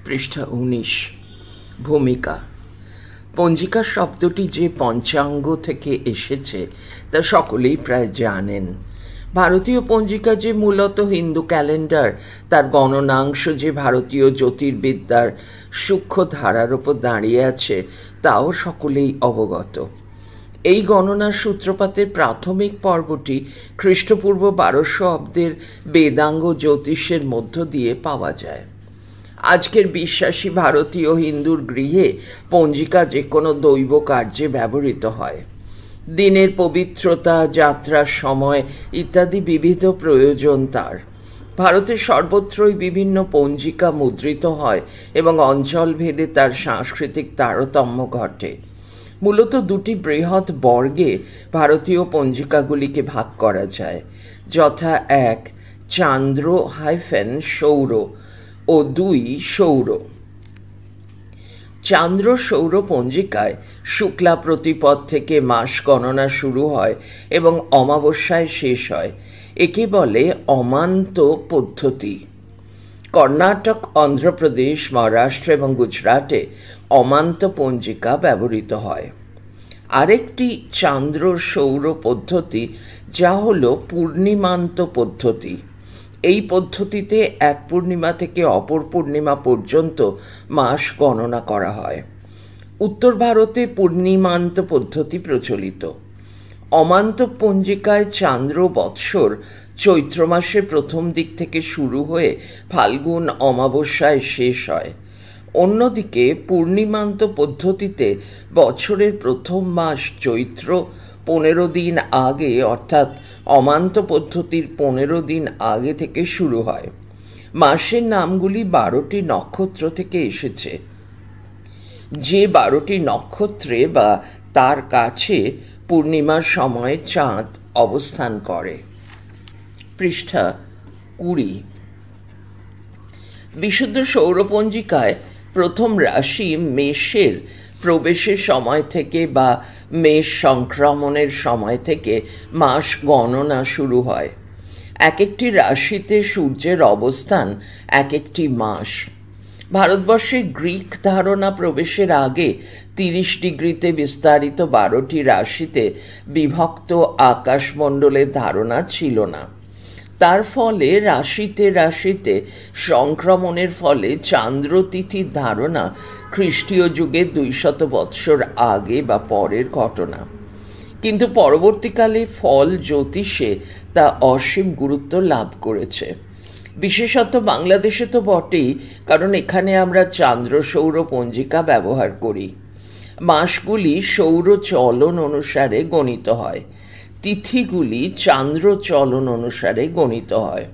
পৃষ্ঠা ১৯। ভূমিকা। পঞ্জিকা শব্দটি যে পঞ্চাঙ্গ থেকে এসেছে তা সকলেই প্রায় জানেন। ভারতীয় পঞ্জিকা যে মূলত হিন্দু ক্যালেন্ডার, তার গণনাংশ যে ভারতীয় জ্যোতির্বিদ্যার সূক্ষ্ম ধারার ওপর দাঁড়িয়ে আছে তাও সকলেই অবগত। এই গণনার সূত্রপাতের প্রাথমিক পর্বটি খ্রিস্টপূর্ব ১২০০ অব্দের বেদাঙ্গ জ্যোতিষের মধ্য দিয়ে পাওয়া যায়। আজকের বিশ্বাসী ভারতীয় হিন্দুর গৃহে পঞ্জিকা যে কোনো দৈব কার্যে ব্যবহৃত হয়। দিনের পবিত্রতা, যাত্রার সময় ইত্যাদি বিবিধ প্রয়োজন তার। ভারতের সর্বত্রই বিভিন্ন পঞ্জিকা মুদ্রিত হয় এবং অঞ্চলভেদে তার সাংস্কৃতিক তারতম্য ঘটে। মূলত দুটি বৃহৎ বর্গে ভারতীয় পঞ্জিকাগুলিকে ভাগ করা যায়, যথা ১ চান্দ্র-সৌর ও ২ সৌর। চান্দ্র সৌর পঞ্জিকায় শুক্লা প্রতিপদ থেকে মাস গণনা শুরু হয় এবং অমাবস্যায় শেষ হয়। একে বলে অমান্ত পদ্ধতি। কর্ণাটক, অন্ধ্রপ্রদেশ, মহারাষ্ট্র এবং গুজরাটে অমান্ত পঞ্জিকা ব্যবহৃত হয়। আরেকটি চান্দ্র সৌর পদ্ধতি, যা হল পূর্ণিমান্ত পদ্ধতি। এই পদ্ধতিতে এক পূর্ণিমা থেকে অপর পূর্ণিমা পর্যন্ত মাস গণনা করা হয়। উত্তর ভারতে পূর্ণিমান্ত পদ্ধতি প্রচলিত। অমান্ত পঞ্জিকায় চান্দ্র বৎসর চৈত্র মাসের প্রথম দিক থেকে শুরু হয়ে ফাল্গুন অমাবস্যায় শেষ হয়। অন্যদিকে পূর্ণিমান্ত পদ্ধতিতে বছরের প্রথম মাস চৈত্র ১৫ দিন আগে, অর্থাৎ অমান্ত পদ্ধতির ১৫ দিন আগে থেকে শুরু হয়। মাসের নামগুলি ১২টি নক্ষত্র থেকে এসেছে। যে ১২টি নক্ষত্রে বা তার কাছে পূর্ণিমার সময় চাঁদ অবস্থান করে। পৃষ্ঠা ২০। বিশুদ্ধ সৌরপঞ্জিকায় প্রথম রাশি মেষের প্রবেশের সময় থেকে বা মেষ সংক্রমণের সময় থেকে মাস গণনা শুরু হয়। এক একটি রাশিতে সূর্যের অবস্থান এক একটি মাস। ভারতবর্ষে গ্রিক ধারণা প্রবেশের আগে ৩০ ডিগ্রিতে বিস্তারিত ১২টি রাশিতে বিভক্ত আকাশমণ্ডলের ধারণা ছিল না। তার ফলে রাশিতে রাশিতে সংক্রমণের ফলে চান্দ্রতিথির ধারণা খ্রিস্টীয় যুগে ২০০ বৎসর আগে বা পরের ঘটনা। কিন্তু পরবর্তীকালে ফল জ্যোতিষে তা অসীম গুরুত্ব লাভ করেছে। বিশেষত বাংলাদেশে তো বটেই, কারণ এখানে আমরা চান্দ্র সৌর পঞ্জিকা ব্যবহার করি। মাসগুলি সৌর চলন অনুসারে গণিত হয়, তিথিগুলি চান্দ্র চলন অনুসারে গণিত হয়।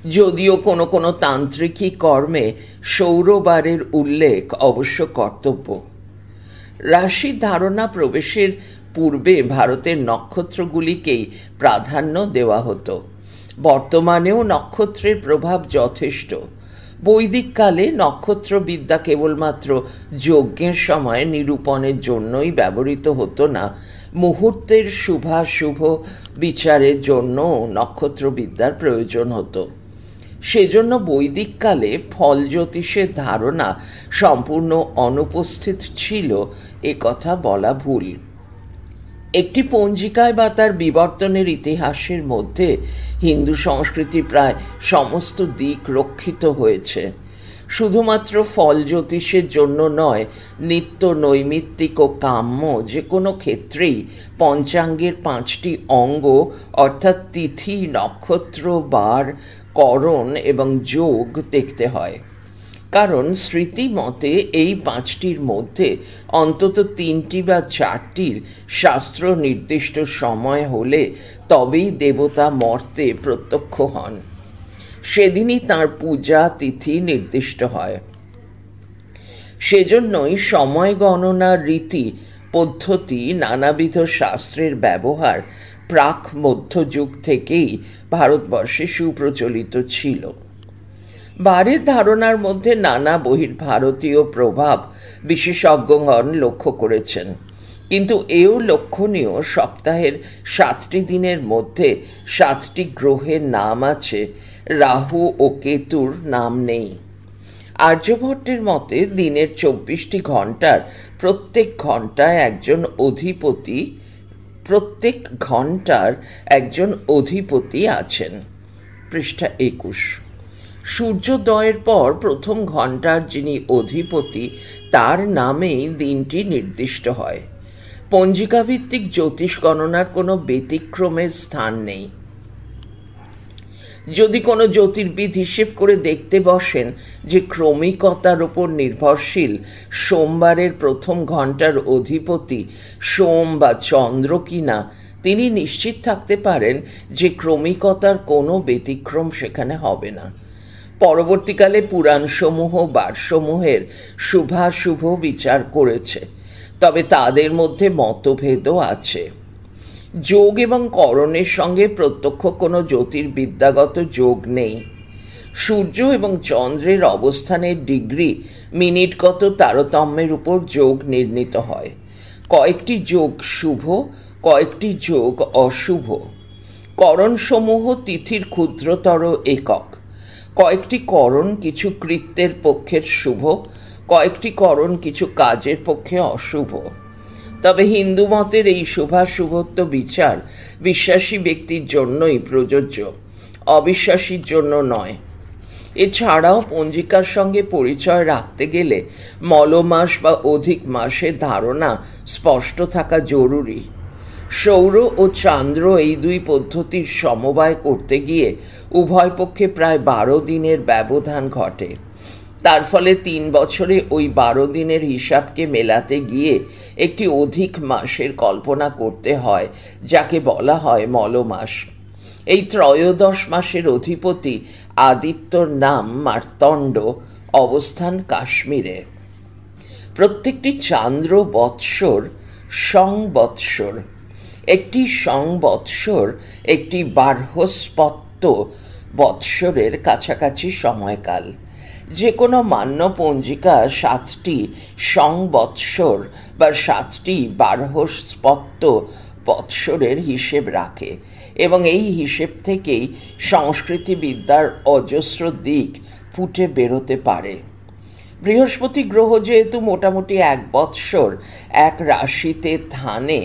যদিও কোনো কোনো তান্ত্রিকী কর্মে সৌরবারের উল্লেখ অবশ্য কর্তব্য। রাশি ধারণা প্রবেশের পূর্বে ভারতের নক্ষত্রগুলিকেই প্রাধান্য দেওয়া হতো। বর্তমানেও নক্ষত্রের প্রভাব যথেষ্ট। বৈদিক কালে নক্ষত্রবিদ্যা কেবলমাত্র যজ্ঞের সময় নিরূপণের জন্যই ব্যবহৃত হতো না, মুহূর্তের শুভাশুভ বিচারের জন্য নক্ষত্রবিদ্যার প্রয়োজন হতো। সেজন্য বৈদিক কালে ফল জ্যোতিষের ধারণা সম্পূর্ণ অনুপস্থিত ছিল, এ কথা বলা ভুল। একটি পঞ্জিকায় বা তার বিবর্তনের ইতিহাসের মধ্যে হিন্দু সংস্কৃতির প্রায় সমস্ত দিক রক্ষিত হয়েছে। শুধুমাত্র ফল জ্যোতিষের জন্য নয়, নিত্য নৈমিত্তিক ও কাম্য যে কোনো ক্ষেত্রেই পঞ্চাঙ্গের ৫টি অঙ্গ, অর্থাৎ তিথি, নক্ষত্র, বার, করণ এবং যোগ দেখতে হয়। কারণ স্মৃতি মতে এই ৫টির মধ্যে অন্তত ৩টি বা ৪টির শাস্ত্র নির্দিষ্ট সময় হলে তবেই দেবতা মর্তে প্রত্যক্ষ হন। সেদিনই তাঁর পূজা তিথি নির্দিষ্ট হয়। সেজন্যই সময় গণনার রীতি পদ্ধতি নানাবিধ শাস্ত্রের ব্যবহার প্রাক মধ্যযুগ থেকেই ভারতবর্ষে সুপ্রচলিত ছিল। বারের ধারণার মধ্যে নানা বহির্ভারতীয় প্রভাব বিশেষজ্ঞগণ লক্ষ্য করেছেন, কিন্তু এও লক্ষণীয় সপ্তাহের 7টি দিনের মধ্যে 7টি গ্রহের নাম আছে, রাহু ও কেতুর নাম নেই। আর্যভট্টের মতে দিনের 24টি ঘণ্টার প্রত্যেক ঘণ্টায় একজন অধিপতি আছেন। পৃষ্ঠা 21। সূর্যোদয়ের পর প্রথম ঘণ্টার যিনি অধিপতি, তার নামেই দিনটি নির্দিষ্ট হয়। পঞ্জিকাভিত্তিক জ্যোতিষ গণনার কোনো ব্যতিক্রমের স্থান নেই। যদি কোনো জ্যোতির্বিদ হিসেব করে দেখতে বসেন যে ক্রমিকতার ওপর নির্ভরশীল সোমবারের প্রথম ঘণ্টার অধিপতি সোম বা চন্দ্র কিনা, তিনি নিশ্চিত থাকতে পারেন যে ক্রমিকতার কোনো ব্যতিক্রম সেখানে হবে না। পরবর্তীকালে পুরাণসমূহ বারসমূহের শুভাশুভ বিচার করেছে, তবে তাদের মধ্যে মতভেদও আছে। যোগ এবং করণের সঙ্গে প্রত্যক্ষ কোনো জ্যোতির্বিদ্যাগত যোগ নেই। সূর্য এবং চন্দ্রের অবস্থানের ডিগ্রি মিনিটগত তারতম্যের উপর যোগ নির্ণীত হয়। কয়েকটি যোগ শুভ, কয়েকটি যোগ অশুভ। করণসমূহ তিথির ক্ষুদ্রতর একক। কয়েকটি করণ কিছু কৃত্যের পক্ষের শুভ, কয়েকটি করণ কিছু কাজের পক্ষে অশুভ। তবে হিন্দু মতের এই শুভাশুভত্ব বিচার বিশ্বাসী ব্যক্তির জন্যই প্রযোজ্য, অবিশ্বাসীর জন্য নয়। এছাড়াও পঞ্জিকার সঙ্গে পরিচয় রাখতে গেলে মলমাস বা অধিক মাসের ধারণা স্পষ্ট থাকা জরুরি। সৌর ও চান্দ্র এই দুই পদ্ধতির সমবায় করতে গিয়ে উভয় পক্ষে প্রায় 12 দিনের ব্যবধান ঘটে। তার ফলে 3 বছরে ওই 12 দিনের হিসাবকে মেলাতে গিয়ে একটি অধিক মাসের কল্পনা করতে হয়, যাকে বলা হয় মলমাস। এই ত্রয়োদশ মাসের অধিপতি আদিত্যর নাম মার্তণ্ড, অবস্থান কাশ্মীরে। প্রত্যেকটি চান্দ্র বৎসর সংবৎসর। একটি সংবৎসর একটি বার্হস্পত্য বৎসরের কাছাকাছি সময়কাল। যে কোনো মান্য পঞ্জিকা 7টি সংবৎসর বা 7টি বার্হস্পত্য বৎসরের হিসেব রাখে এবং এই হিসেব থেকেই সংস্কৃতিবিদ্যার অজস্র দিক ফুটে বেরোতে পারে। বৃহস্পতি গ্রহ যেহেতু মোটামুটি 1 বৎসর এক রাশিতে থানে,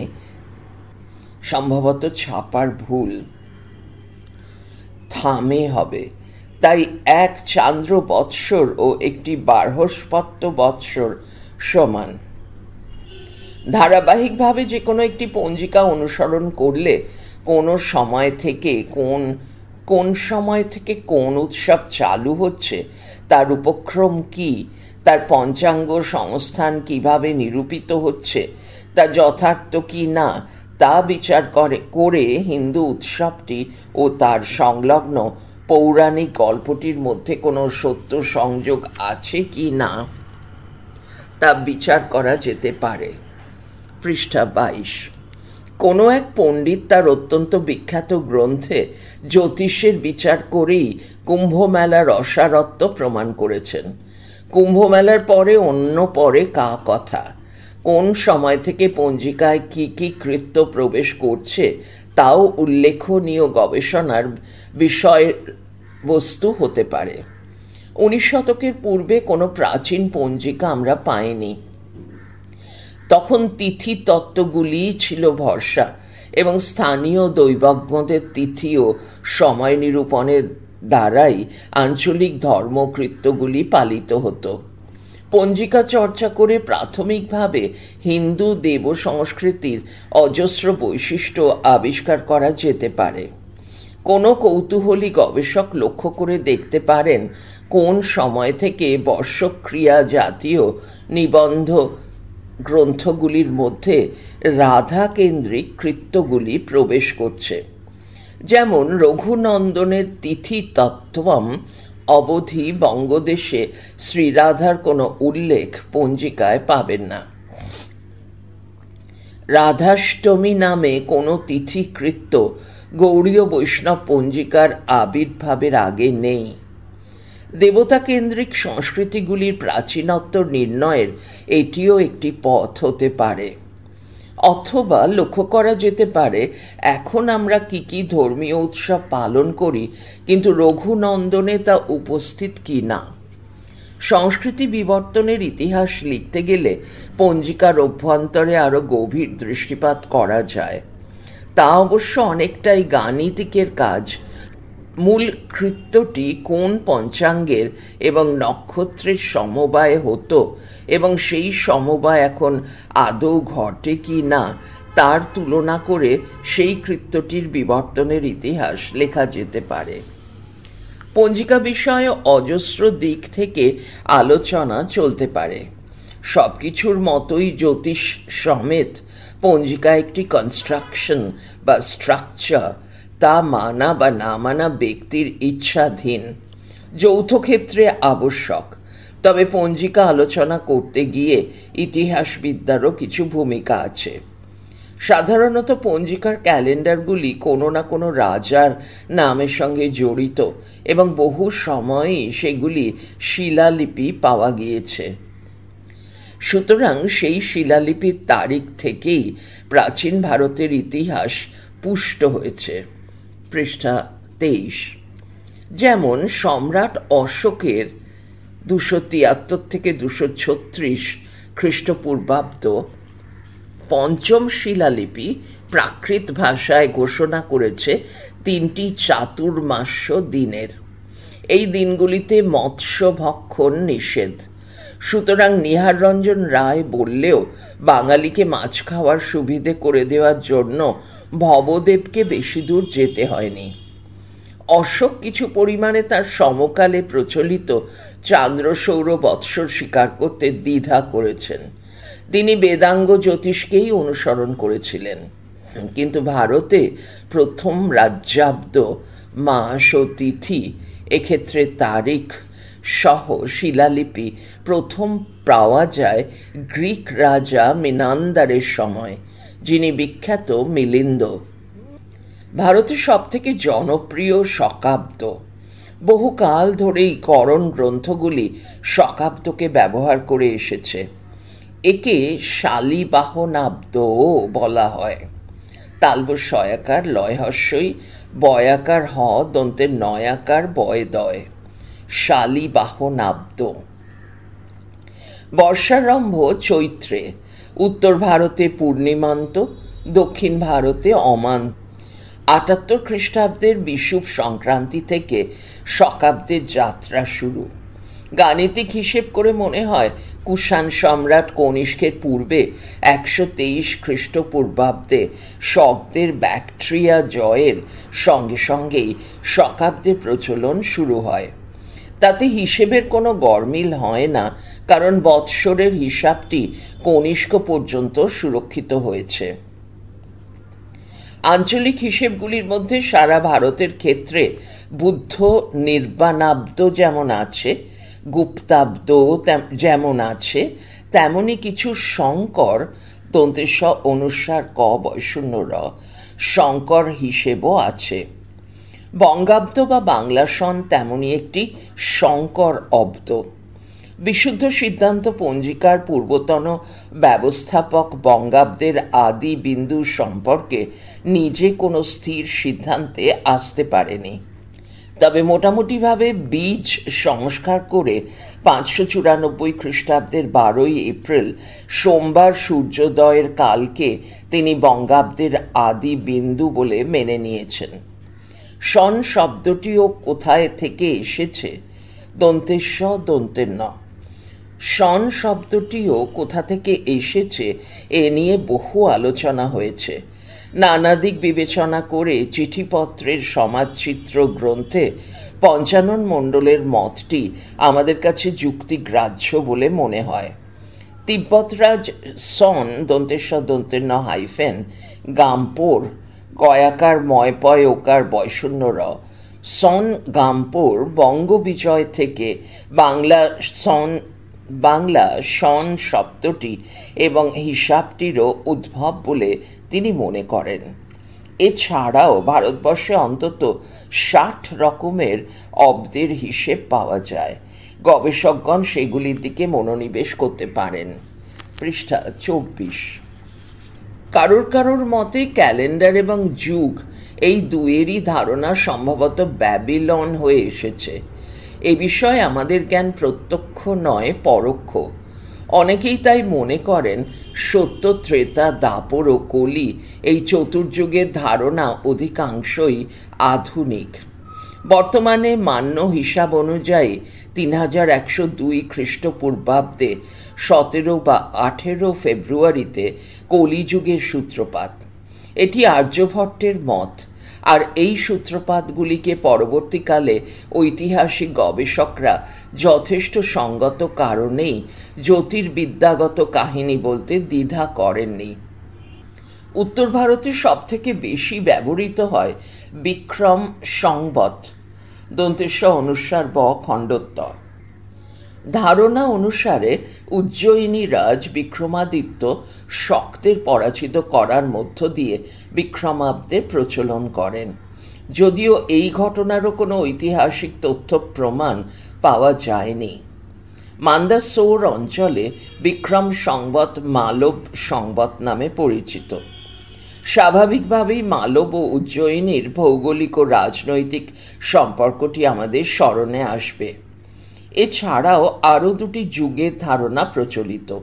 সম্ভবত ছাপার ভুল, থামে হবে, তাই 1 চান্দ্র বৎসর ও একটি বার্হস্পত্য বৎসর সমান। ধারাবাহিকভাবে যে কোনো একটি পঞ্জিকা অনুসরণ করলে কোন সময় থেকে কোন উৎসব চালু হচ্ছে, তার উপক্রম কি, তার পঞ্চাঙ্গ সংস্থান কিভাবে নিরূপিত হচ্ছে, তা যথার্থ কি না, তা বিচার করে হিন্দু উৎসবটি ও তার সংলগ্ন পৌরাণিক গল্পটির মধ্যে কোনো সত্য সংযোগ আছে কি না তা বিচার করা যেতে পারে। পৃষ্ঠা 22। কোনো এক পণ্ডিত তার অত্যন্ত বিখ্যাত গ্রন্থে জ্যোতিষের বিচার করেই কুম্ভমেলার অসারত্ব প্রমাণ করেছেন। কুম্ভমেলার পরে অন্য পরে কথা, কোন সময় থেকে পঞ্জিকায় কি কি কৃত্য প্রবেশ করছে তাও উল্লেখনীয় গবেষণার বিষয়বস্তু হতে পারে। 19 শতকের পূর্বে কোনো প্রাচীন পঞ্জিকা আমরা পাইনি। তখন তিথি তত্ত্বগুলিই ছিল ভরসা এবং স্থানীয় দৈবজ্ঞদের তিথি ও সময় নিরূপণের দ্বারাই আঞ্চলিক ধর্মকৃত্যগুলি পালিত হতো। পঞ্জিকা চর্চা করে প্রাথমিকভাবে হিন্দু দেব সংস্কৃতির অজস্র বৈশিষ্ট্য আবিষ্কার করা যেতে পারে। কোনো কৌতূহলী গবেষক লক্ষ্য করে দেখতে পারেন কোন সময় থেকে বর্ষক্রিয়া জাতীয় নিবন্ধ গ্রন্থগুলির মধ্যে রাধা কেন্দ্রিক কৃত্যগুলি প্রবেশ করছে। যেমন রঘুনন্দনের তিথি তত্ত্বম অবধি বঙ্গদেশে শ্রীরাধার কোনো উল্লেখ পঞ্জিকায় পাবেন না। রাধাষ্টমী নামে কোনো তিথিকৃত্য গৌড়ীয় বৈষ্ণব পঞ্জিকার আবির্ভাবের আগে নেই। দেবতা কেন্দ্রিক সংস্কৃতিগুলির প্রাচীনত্ব নির্ণয়ের এটিও একটি পথ হতে পারে। অথবা লক্ষ্য করা যেতে পারে এখন আমরা কি কি ধর্মীয় উৎসব পালন করি, কিন্তু রঘুনন্দনে তা উপস্থিত কি না। সংস্কৃতি বিবর্তনের ইতিহাস লিখতে গেলে পঞ্জিকার অভ্যন্তরে আরও গভীর দৃষ্টিপাত করা যায়। তা অবশ্য অনেকটাই গাণিতিকের কাজ। মূল কৃত্যটি কোন পঞ্চাঙ্গের এবং নক্ষত্রের সমবায়ে হতো এবং সেই সমবায় এখন আদৌ ঘটে কি না তার তুলনা করে সেই কৃত্যটির বিবর্তনের ইতিহাস লেখা যেতে পারে। পঞ্জিকা বিষয়ে অজস্র দিক থেকে আলোচনা চলতে পারে। সব কিছুর মতোই জ্যোতিষ সমেত পঞ্জিকা একটি কনস্ট্রাকশন বা স্ট্রাকচার, তা মানা বা না মানা ব্যক্তির ইচ্ছাধীন, যৌথ ক্ষেত্রে আবশ্যক। তবে পঞ্জিকা আলোচনা করতে গিয়ে ইতিহাসবিদ্যারও কিছু ভূমিকা আছে। সাধারণত পঞ্জিকার ক্যালেন্ডারগুলি কোনো না কোনো রাজার নামের সঙ্গে জড়িত এবং বহু সময়ই সেগুলি শিলালিপি পাওয়া গিয়েছে। সুতরাং সেই শিলালিপির তারিখ থেকেই প্রাচীন ভারতের ইতিহাস পুষ্ট হয়েছে। পৃষ্ঠা 23। যেমন সম্রাট অশোকের 273 থেকে 236 খ্রিস্টপূর্বাব্দ পঞ্চম শিলালিপি প্রাকৃত ভাষায় ঘোষণা করেছে 3টি চাতুর্মাস্য দিনের। এই দিনগুলিতে মৎস্য ভক্ষণ নিষেধ। সুতরাং নিহাররঞ্জন রায় বললেও বাঙালিকে মাছ খাওয়ার সুবিধে করে দেওয়ার জন্য ভবদেবকে বেশি দূর যেতে হয়নি। অশোক কিছু পরিমাণে তার সমকালে প্রচলিত চান্দ্রসৌর বৎসর স্বীকার করতে দ্বিধা করেছেন। তিনি বেদাঙ্গ জ্যোতিষকেই অনুসরণ করেছিলেন। কিন্তু ভারতে প্রথম রাজ্যাব্দ, মাস ও তিথি, এক্ষেত্রে তারিখ সহ শিলালিপি প্রথম পাওয়া যায় গ্রিক রাজা মিনান্দারের সময়, যিনি বিখ্যাত মিলিন্দ। ভারতের সবথেকে জনপ্রিয় শকাব্দ। বহুকাল ধরেই করণ গ্রন্থগুলি শকাব্দকে ব্যবহার করে এসেছে। একে শালিবাহনাব্দও বলা হয়। তালবস শয়াকার লয়হস্যই, বয়াকার হ দন্তের নয়াকার বয় দয়, শালিবাহনাব্দ। বর্ষারম্ভ চৈত্রে, উত্তর ভারতে পূর্ণিমান্ত, দক্ষিণ ভারতে অমান্ত। 78 খ্রিস্টাব্দের বিষুব সংক্রান্তি থেকে শকাব্দের যাত্রা শুরু। গাণিতিক হিসেব করে মনে হয় কুষাণ সম্রাট কনিষ্কের পূর্বে 123 খ্রিস্টপূর্বাব্দে শব্দের ব্যাকট্রিয়া জয়ের সঙ্গে সঙ্গেই শকাব্দের প্রচলন শুরু হয়। তাতে হিসেবের কোনো গরমিল হয় না, কারণ বৎসরের হিসাবটি কনিষ্ক পর্যন্ত সুরক্ষিত হয়েছে। আঞ্চলিক হিসেবগুলির মধ্যে সারা ভারতের ক্ষেত্রে বুদ্ধ নির্বাণাব্দ যেমন আছে, গুপ্তাব্দ যেমন আছে, তেমনি কিছু শঙ্কর দন্তেশ অনুসার ক বয়শূন্য র শঙ্কর হিসেবও আছে। বঙ্গাব্দ বা বাংলা সন তেমনি একটি শঙ্কর অব্দ। বিশুদ্ধ সিদ্ধান্ত পঞ্জিকার পূর্বতন ব্যবস্থাপক বঙ্গাব্দের আদি বিন্দু সম্পর্কে নিজে কোনো স্থির সিদ্ধান্তে আসতে পারেনি। তবে মোটামুটিভাবে বীজ সংস্কার করে 594 খ্রিস্টাব্দের 12 এপ্রিল সোমবার সূর্যোদয়ের কালকে তিনি বঙ্গাব্দের আদি বিন্দু বলে মেনে নিয়েছেন। সন শব্দটিও কোথায় থেকে এসেছে? দন্তেশ্ব দন্তের ন। সন শব্দটিও কোথা থেকে এসেছে এ নিয়ে বহু আলোচনা হয়েছে। নানা দিক বিবেচনা করে চিঠিপত্রের সমাজচিত্র গ্রন্থে পঞ্চানন মণ্ডলের মতটি আমাদের কাছে যুক্তিগ্রাহ্য বলে মনে হয়। তিব্বতরাজ সন দন্তেশ্ব দন্তের ন হাইফেন গামপোর গয়াকার ময়পয় ওকার বয়শূন্য র সন গামপোর বঙ্গবিজয় থেকে বাংলা সন শব্দটি এবং হিসাবটিরও উদ্ভব বলে তিনি মনে করেন। এছাড়াও ভারতবর্ষে অন্তত 60 রকমের অব্দের হিসেব পাওয়া যায়। গবেষকগণ সেগুলির দিকে মনোনিবেশ করতে পারেন। পৃষ্ঠা 24। কারোর মতে ক্যালেন্ডার এবং যুগ এই দুয়েরই ধারণা সম্ভবত ব্যাবিলন হয়ে এসেছে। এ বিষয়ে আমাদের জ্ঞান প্রত্যক্ষ নয়, পরোক্ষ। অনেকেই তাই মনে করেন সত্য, ত্রেতা, দাপর ও কলি এই চতুর্যুগের ধারণা অধিকাংশই আধুনিক। বর্তমানে মান্য হিসাব অনুযায়ী 3102 খ্রিস্টপূর্বাব্দে 17 বা 18 ফেব্রুয়ারিতে কলিযুগের সূত্রপাত। এটি আর্যভট্টের মত, আর এই সূত্রপাতগুলিকে পরবর্তীকালে ঐতিহাসিক গবেষকরা যথেষ্ট সঙ্গত কারণেই জ্যোতির্বিদ্যাগত কাহিনী বলতে দ্বিধা করেননি। উত্তর ভারতে সবথেকে বেশি ব্যবহৃত হয় বিক্রম সংবৎ, দন্তেশ্ব অনুস্বার ব খণ্ডোত্তর। ধারণা অনুসারে উজ্জয়িনী রাজ বিক্রমাদিত্য শক্তের পরাজিত করার মধ্য দিয়ে বিক্রমাব্দের প্রচলন করেন, যদিও এই ঘটনারও কোনো ঐতিহাসিক তথ্য প্রমাণ পাওয়া যায়নি। মান্দাসোর অঞ্চলে বিক্রম সংবৎ মালব সংবৎ নামে পরিচিত। স্বাভাবিকভাবেই মালব ও উজ্জয়িনীর ভৌগোলিক ও রাজনৈতিক সম্পর্কটি আমাদের স্মরণে আসবে। এছাড়াও আরও দুটি যুগের ধারণা প্রচলিত,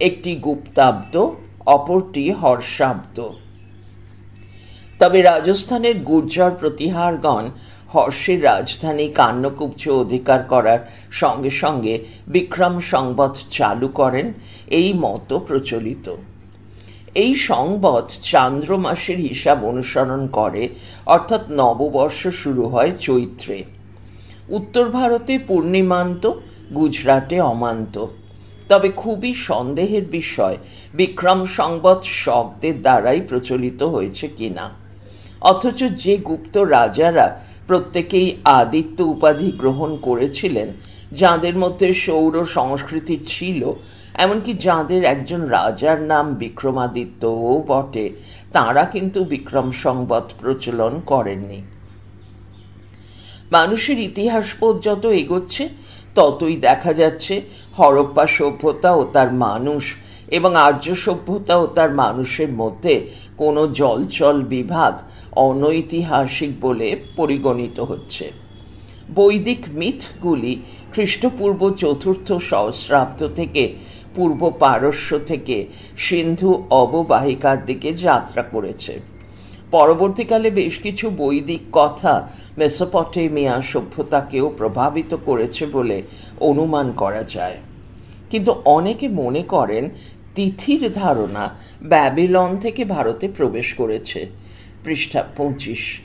একটি গুপ্তাব্দ, অপরটি হর্ষাব্দ। তবে রাজস্থানের গুর্জর প্রতিহারগণ হর্ষের রাজধানী কান্যকুব্জ অধিকার করার সঙ্গে সঙ্গে বিক্রম সংবৎ চালু করেন, এই মত প্রচলিত। এই সংবৎ চান্দ্র মাসের হিসাব অনুসরণ করে, অর্থাৎ নববর্ষ শুরু হয় চৈত্রে। উত্তর ভারতে পূর্ণিমান্ত, গুজরাটে অমান্ত। তবে খুবই সন্দেহের বিষয় বিক্রম সংবৎ শকদের দ্বারাই প্রচলিত হয়েছে কিনা। অথচ যে গুপ্ত রাজারা প্রত্যেকেই আদিত্য উপাধি গ্রহণ করেছিলেন, যাঁদের মধ্যে সৌর সংস্কৃতি ছিল, এমনকি যাঁদের একজন রাজার নাম বিক্রমাদিত্যও বটে, তাঁরা কিন্তু বিক্রম সংবৎ প্রচলন করেননি। মানুষের ইতিহাস যত এগোচ্ছে ততই দেখা যাচ্ছে হরপ্পা সভ্যতা ও তার মানুষ এবং আর্য সভ্যতা ও তার মানুষের মধ্যে কোনো জলচল বিভাগ অনৈতিহাসিক বলে পরিগণিত হচ্ছে। বৈদিক মিথগুলি খ্রিস্টপূর্ব 4th সহস্রাব্দ থেকে পূর্ব পারস্য থেকে সিন্ধু অববাহিকার দিকে যাত্রা করেছে। পরবর্তীকালে বেশ কিছু বৈদিক কথা মেসোপটেমিয়া সভ্যতাকেও প্রভাবিত করেছে বলে অনুমান করা যায়। কিন্তু অনেকে মনে করেন তিথির ধারণা ব্যাবিলন থেকে ভারতে প্রবেশ করেছে, পৃষ্ঠা 25।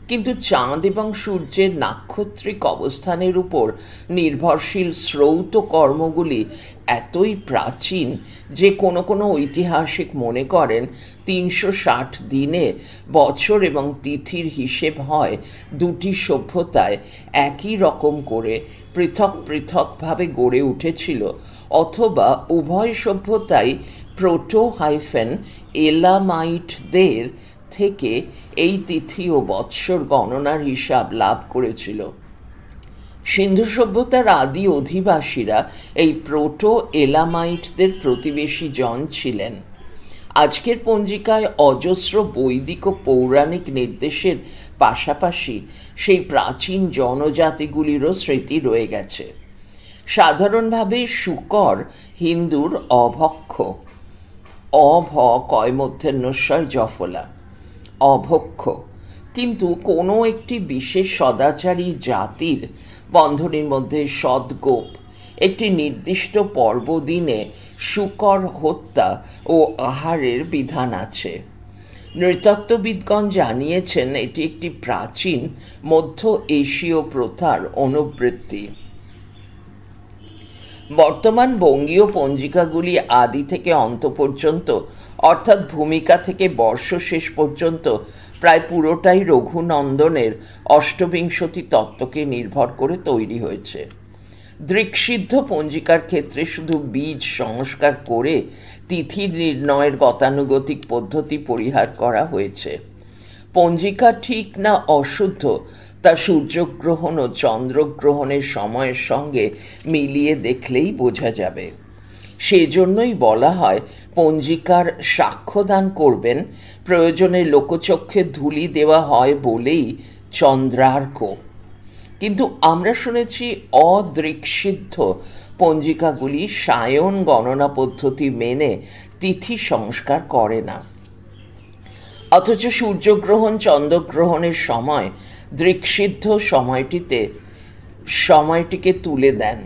কিন্তু চাঁদ এবং সূর্যের নাক্ষত্রিক অবস্থানের উপর নির্ভরশীল শ্রৌত কর্মগুলি এতই প্রাচীন যে কোনো কোনো ঐতিহাসিক মনে করেন 360 দিনে বছর এবং তিথির হিসেব হয় দুটি সভ্যতায় একই রকম করে পৃথক পৃথকভাবে গড়ে উঠেছিল, অথবা উভয় সভ্যতাই প্রোটো-এলামাইটদের থেকে এই তিথি ও বৎসর গণনার হিসাব লাভ করেছিল। সিন্ধু সভ্যতার আদি অধিবাসীরা এই প্রোটো-এলামাইটদের প্রতিবেশী জন ছিলেন। আজকের পঞ্জিকায় অজস্র বৈদিক ও পৌরাণিক নির্দেশের পাশাপাশি সেই প্রাচীন জনজাতিগুলিরও স্মৃতি রয়ে গেছে। সাধারণভাবে শুকর হিন্দুর অভক্ষ, অভ কয় মধ্যেন্নস্বয় জফলা, অভক্ষ। কিন্তু কোনো একটি বিশেষ সদাচারী জাতির বন্ধনীর মধ্যে সদ্গোপ একটি নির্দিষ্ট পর্বদিনে শুকর হত্যা ও আহারের বিধান আছে। নৃতত্ত্ববিদগণ জানিয়েছেন এটি একটি প্রাচীন মধ্য এশীয় প্রথার অনুবৃত্তি। বর্তমান বঙ্গীয় পঞ্জিকাগুলি আদি থেকে অন্ত পর্যন্ত, অর্থাৎ ভূমিকা থেকে বর্ষ শেষ পর্যন্ত প্রায় পুরোটাই রঘুনন্দনের অষ্টবিংশতি তত্ত্বকে নির্ভর করে তৈরি হয়েছে। দৃক্সিদ্ধ পঞ্জিকার ক্ষেত্রে শুধু বীজ সংস্কার করে তিথি নির্ণয়ের গতানুগতিক পদ্ধতি পরিহার করা হয়েছে। পঞ্জিকা ঠিক না অশুদ্ধ তা সূর্যগ্রহণ ও চন্দ্রগ্রহণের সময়ের সঙ্গে মিলিয়ে দেখলেই বোঝা যাবে। সেজন্যই বলা হয় পঞ্জিকার সাক্ষ্যদান করবেন, প্রয়োজনে লোকচক্ষে ধূলি দেওয়া হয় বলেই চন্দ্রার্ক। কিন্তু আমরা শুনেছি অদৃক্সিদ্ধ পঞ্জিকাগুলি সায়ন গণনা পদ্ধতি মেনে তিথি সংস্কার করে না, অথচ সূর্যগ্রহণ চন্দ্রগ্রহণের সময় দৃক্সিদ্ধ সময়টিকে তুলে দেন।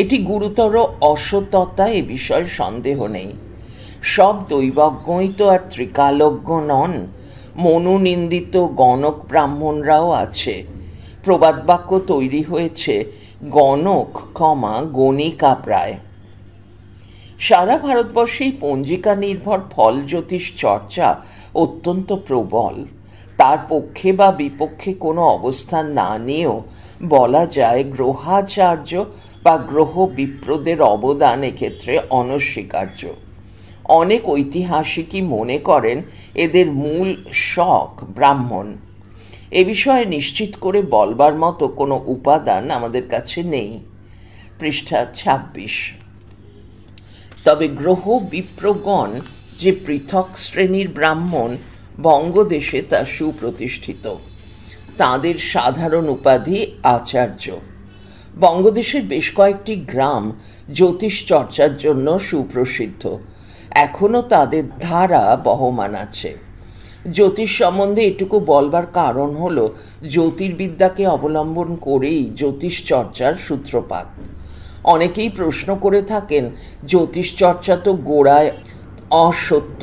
এটি গুরুতর অসততা, এ বিষয়ে সন্দেহ নেই। সব দৈবজ্ঞই তো আর ত্রিকালজ্ঞ নন, মনুনিন্দিত গণক ব্রাহ্মণরাও আছে। প্রবাদ বাক্য তৈরি হয়েছে গণক গণিকা প্রায়। সারা ভারতবর্ষেই পঞ্জিকা নির্ভর ফল জ্যোতিষ চর্চা অত্যন্ত প্রবল। তার পক্ষে বা বিপক্ষে কোনো অবস্থান না নিয়েও বলা যায় গ্রহাচার্য বা গ্রহ বিপ্রদের অবদান এক্ষেত্রে অনস্বীকার্য। অনেক ঐতিহাসিকই মনে করেন এদের মূল শক ব্রাহ্মণ। এ বিষয়ে নিশ্চিত করে বলবার মতো কোনো উপাদান আমাদের কাছে নেই। পৃষ্ঠা ২৬। তবে গ্রহ বিপ্রগণ যে পৃথক শ্রেণীর ব্রাহ্মণ, বঙ্গদেশে তা সুপ্রতিষ্ঠিত। তাঁদের সাধারণ উপাধি আচার্য। বঙ্গদেশের বেশ কয়েকটি গ্রাম জ্যোতিষ চর্চার জন্য সুপ্রসিদ্ধ। এখনও তাদের ধারা বহমান আছে। জ্যোতিষ সম্বন্ধে এটুকু বলবার কারণ হল জ্যোতির্বিদ্যাকে অবলম্বন করেই জ্যোতিষ চর্চার সূত্রপাত। অনেকেই প্রশ্ন করে থাকেন জ্যোতিষ চর্চা তো গোড়ায় অসত্য,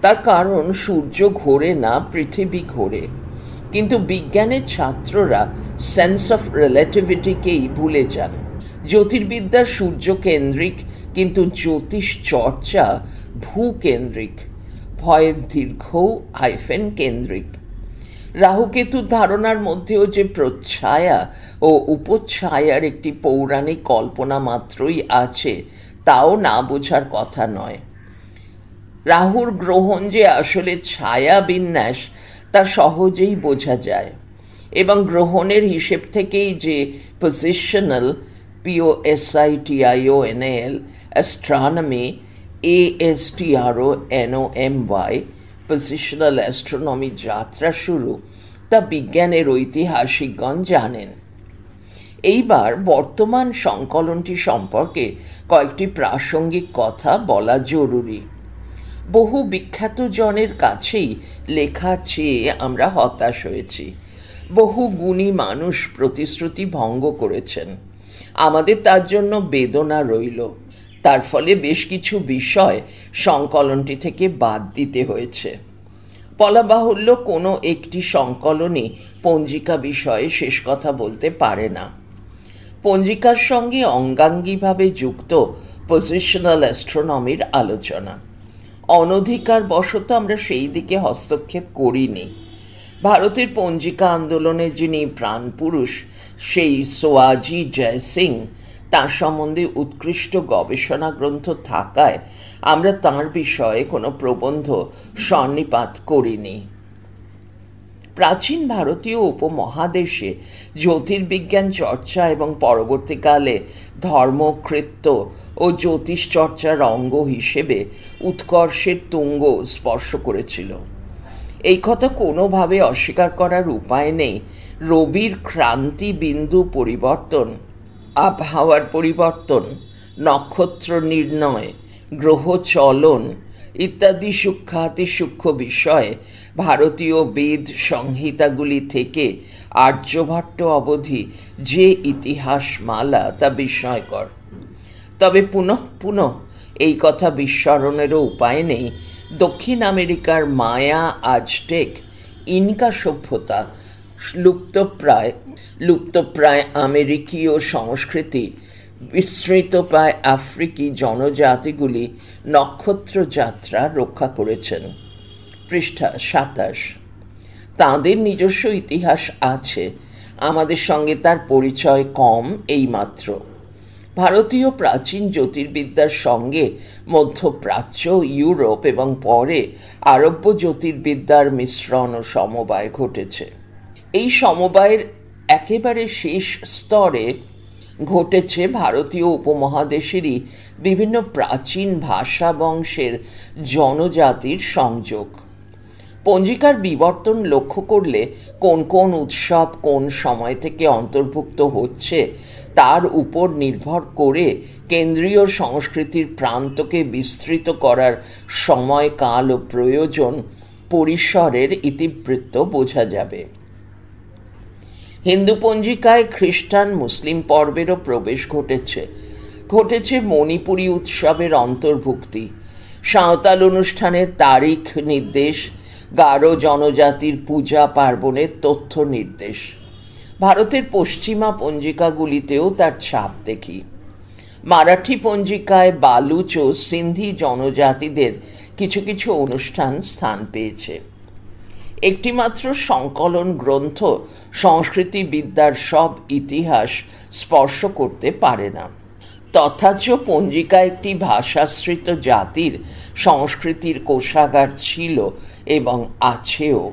তার কারণ সূর্য ঘোরে না, পৃথিবী ঘোরে। কিন্তু বিজ্ঞানের ছাত্ররা সেন্স অফ রিলেটিভিটিকেই ভুলে যান। জ্যোতির্বিদ্যা সূর্যকেন্দ্রিক, কিন্তু জ্যোতিষ চর্চা ভূকেন্দ্রিক, ভয়ের দীর্ঘ কেন্দ্রিক। রাহুকেতুর ধারণার মধ্যেও যে প্রচ্ছায়া ও উপচ্ছায়ার একটি পৌরাণিক কল্পনা মাত্রই আছে, তাও না বোঝার কথা নয়। রাহুর গ্রহণ যে আসলে ছায়া বিন্যাস তা সহজেই বোঝা যায়, এবং গ্রহণের হিসেব থেকেই যে positional POSITIONAL astronomy ASTRONOMY positional astronomy যাত্রা শুরু, তা বিজ্ঞানের ঐতিহাসিকগণ জানেন। এইবার বর্তমান সংকলনটি সম্পর্কে কয়েকটি প্রাসঙ্গিক কথা বলা জরুরি। বহু বিখ্যাত জনের কাছেই লেখা চেয়ে আমরা হতাশ হয়েছি। বহু গুণী মানুষ প্রতিশ্রুতি ভঙ্গ করেছেন। আমাদের তার জন্য বেদনা রইল। তার ফলে বেশ কিছু বিষয় সংকলনটি থেকে বাদ দিতে হয়েছে। বলা বাহুল্য, কোনো একটি সংকলনই পঞ্জিকা বিষয়ে শেষ কথা বলতে পারে না। পঞ্জিকার সঙ্গে অঙ্গাঙ্গিভাবে যুক্ত পজিশনাল অ্যাস্ট্রোনমির আলোচনা। অনধিকার বশত আমরা সেই দিকে হস্তক্ষেপ করিনি। ভারতের পঞ্জিকা আন্দোলনের যিনি প্রাণপুরুষ, সেই সোয়াজি জয় সিং, তাঁর সম্বন্ধে উৎকৃষ্ট গবেষণা গ্রন্থ থাকায় আমরা তাঁর বিষয়ে কোনো প্রবন্ধ সন্নিপাত করিনি। প্রাচীন ভারতীয় উপমহাদেশে জ্যোতির্বিজ্ঞান চর্চা এবং পরবর্তীকালে ধর্মকৃত্য ও জ্যোতিষ চর্চার অঙ্গ হিসেবে উৎকর্ষের তুঙ্গ স্পর্শ করেছিল। এই কথা কোনোভাবে অস্বীকার করার উপায় নেই। রবির ক্রান্তি বিন্দু পরিবর্তন, আবহাওয়ার পরিবর্তন, নক্ষত্র নির্ণয়, গ্রহ চলন ইত্যাদি সূক্ষ্মাতি সূক্ষ্ম বিষয়ে ভারতীয় বেদ সংহিতাগুলি থেকে আর্যভট্ট অবধি যে ইতিহাস মালা তা বিস্ময়কর। তবে পুনঃ এই কথা বিস্মরণেরও উপায় নেই। দক্ষিণ আমেরিকার মায়া, আজটেক, ইনকা সভ্যতা, লুপ্তপ্রায় আমেরিকীয় সংস্কৃতি, বিস্মৃতপ্রায় আফ্রিকি জনজাতিগুলি নক্ষত্র যাত্রা রক্ষা করেছেন। পৃষ্ঠা ২৭। তাঁদের নিজস্ব ইতিহাস আছে, আমাদের সঙ্গে তার পরিচয় কম এইমাত্র। ভারতীয় প্রাচীন জ্যোতির্বিদ্যার সঙ্গে মধ্যপ্রাচ্য, ইউরোপ এবং পরে আরব্য জ্যোতির্বিদ্যার মিশ্রণ ও সমবায় ঘটেছে। এই সমবায়ের একেবারে শেষ স্তরে ঘটেছে ভারতীয় উপমহাদেশেরই বিভিন্ন প্রাচীন ভাষা বংশের জনজাতির সংযোগ। পঞ্জিকার বিবর্তন লক্ষ্য করলে কোন কোন উৎসব কোন সময় থেকে অন্তর্ভুক্ত হচ্ছে তার উপর নির্ভর করে কেন্দ্রীয় সংস্কৃতির প্রান্তকে বিস্তৃত করার সময়, কাল ও প্রয়োজন পরিসরের ইতিবৃত্ত বোঝা যাবে। হিন্দু পঞ্জিকায় খ্রিস্টান মুসলিম পর্বেরও প্রবেশ ঘটেছে মণিপুরী উৎসবের অন্তর্ভুক্তি, সাঁওতাল অনুষ্ঠানের তারিখ নির্দেশ, গারো জনজাতির পূজা পার্বণের তথ্য নির্দেশ। ভারতের পশ্চিমা পঞ্জিকাগুলিতেও তার ছাপ দেখি। মারাঠি পঞ্জিকায় বালুচ ও সিন্ধি জনজাতিদের কিছু কিছু অনুষ্ঠান স্থান পেয়েছে। একটিমাত্র সংকলন গ্রন্থ সংস্কৃতিবিদ্যার সব ইতিহাস স্পর্শ করতে পারে না। তথাচ পঞ্জিকা একটি ভাষাশ্রিত জাতির সংস্কৃতির কোষাগার ছিল এবং আছেও।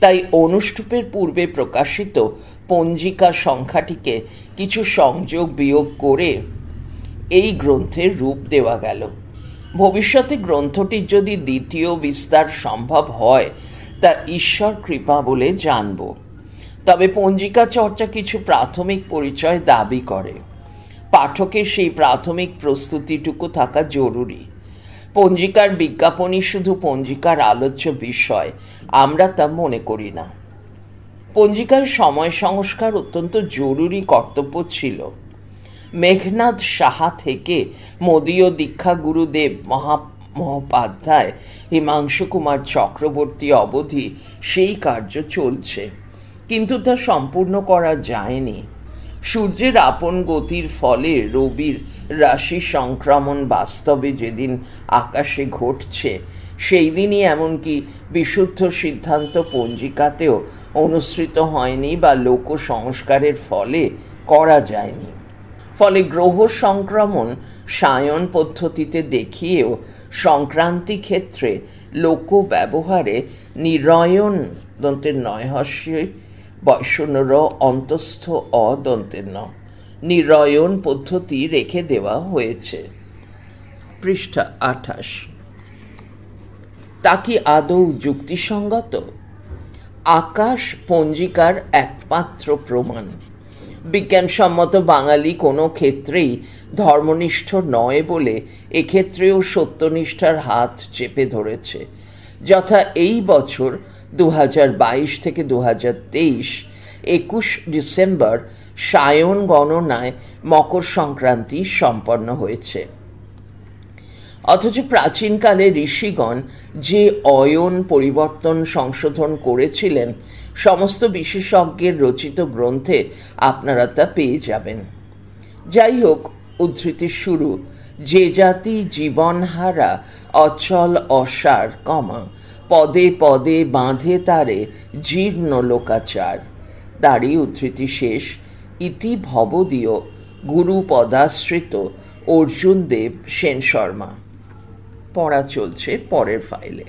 তাই অনুষ্টুপের পূর্বে প্রকাশিত পঞ্জিকা সংখ্যাটিকে কিছু সংযোগ বিয়োগ করে এই গ্রন্থের রূপ দেওয়া গেল। ভবিষ্যতে গ্রন্থটির যদি দ্বিতীয় বিস্তার সম্ভব হয় তা ঈশ্বর কৃপা বলে জানব। তবে পঞ্জিকা চর্চা কিছু প্রাথমিক পরিচয় দাবি করে। পাঠকের সেই প্রাথমিক প্রস্তুতিটুকু থাকা জরুরি। পঞ্জিকার বিজ্ঞাপনই শুধু পঞ্জিকার আলোচ্য বিষয় আমরা তা মনে করি না। পঞ্জিকার সময় সংস্কার অত্যন্ত জরুরি কর্তব্য ছিল। মেঘনাদ সাহা থেকে মদীয় দীক্ষা গুরুদেব মহোপাধ্যায়, হিমাংশু কুমার চক্রবর্তী অবধি সেই কার্য চলছে, কিন্তু তা সম্পূর্ণ করা যায়নি। সূর্যের আপন গতির ফলে রবির রাশি সংক্রমণ বাস্তবে যেদিন আকাশে ঘটছে সেই দিনই এমনকি বিশুদ্ধ সিদ্ধান্ত পঞ্জিকাতেও অনুসৃত হয়নি বা লোক সংস্কারের ফলে করা যায়নি। ফলে গ্রহ সংক্রমণ সায়ন পদ্ধতিতে দেখিয়েও সংক্রান্তি ক্ষেত্রে লোক ব্যবহারে নিরয়ন দন্তের নয় হস্যই বৈষ্ণর অন্তস্থ অদন্তের ন নিরয়ন পদ্ধতি রেখে দেওয়া হয়েছে। পৃষ্ঠা 28। তা কি আদৌ যুক্তিসঙ্গত? আকাশ পঞ্জিকার একমাত্র প্রমাণ। বিজ্ঞানসম্মত বাঙালি কোনো ক্ষেত্রেই ধর্মনিষ্ঠ নয় বলে এক্ষেত্রেও সত্যনিষ্ঠার হাত চেপে ধরেছে। যথা এই বছর 2022 থেকে 2023 21 ডিসেম্বর সায়ন গণনায় মকর সংক্রান্তি সম্পন্ন হয়েছে। অথচ প্রাচীনকালে ঋষিগণ যে অয়ন পরিবর্তন সংশোধন করেছিলেন সমস্ত বিশেষজ্ঞের রচিত গ্রন্থে আপনারা তা পেয়ে যাবেন। যাই হোক, উদ্ধৃতি শুরু। যে জাতি জীবনহারা অচল অসার, পদে পদে বাঁধে তারে জীর্ণ লোকাচার। তারই উদ্ধৃতি শেষ। ইতি ভবদীয় গুরু পদাশ্রিত অর্জুন দেব সেন শর্মা। পড়া চলছে পরের ফাইলে।